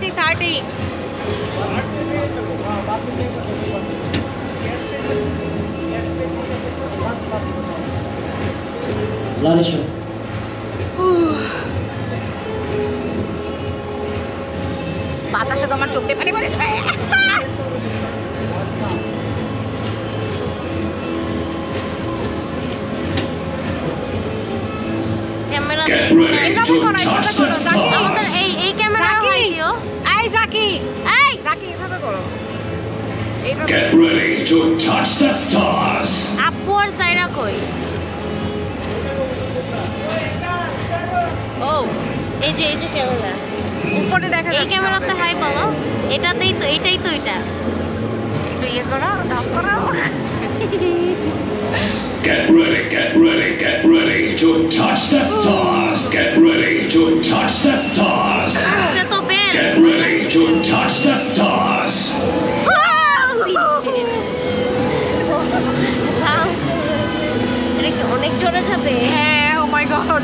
30 Larisha. বাতাসে তোমার চোখে পানি পড়ে যাবে। ক্যামেরা আমাদের এই ক্যামেরা হইও এই জাকি এভাবে করো। Get ready to touch the stars. আপু আর সাইরা কই? ও এই যে ক্যামেরা উপরে দেখা যাচ্ছে। এই ক্যামেরাতে হাই বলো। এটাই তো এটা ইয়ে করো, দাও করো। Get ready to touch the stars. Get ready to touch the stars. এটা তো bell. Get ready to touch the stars. অনেক জোরে যাবে। হ্যাঁ, ও মাই god.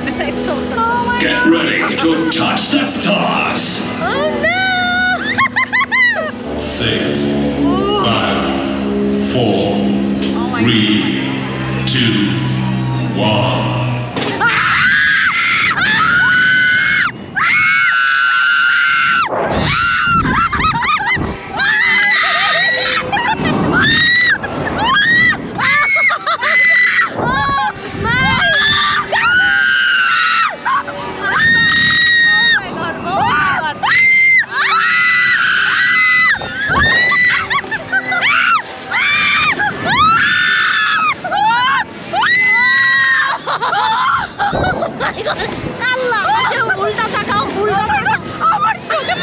Get ready to touch the stars. Oh no! 6, 5, 4, 3, 2, 1. আল্লাহ উল্টা তাকাও আমার চোখে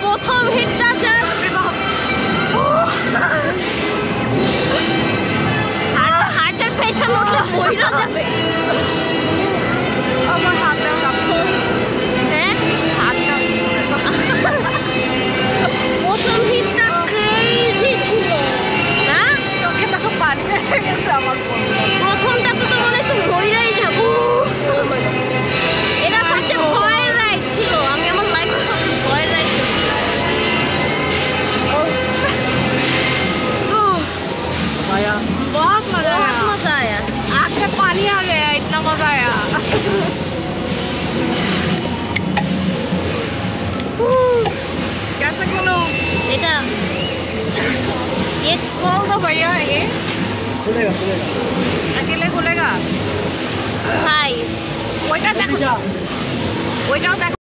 প্রথম হিটটা হার্টের প্রেশার উঠলে বইরা যাবে। আমার হাতটাও কাঁপছে। হ্যাঁ হাতটা প্রথম হিটটা ক্রেজি ছিল না? চোখে তো পানি এসে গেছে আমার। প্রথমটা তো মনে হচ্ছে বইরাই যাবো। এটা সবচেয়ে ভয়ের রাইড ছিল। আমি আমার লাইফে সবচেয়ে ভয়ের রাইড করছি। बहुत मजा आया। बहुत मजा आया। आँख में पानी आ गया, इतना मजा आया। कैसे खोलो? এটা ये खोल दो भैया ये। खुलेगा अकेले खुलेगा? भाई वहीटा देखो, वहीटा देखो।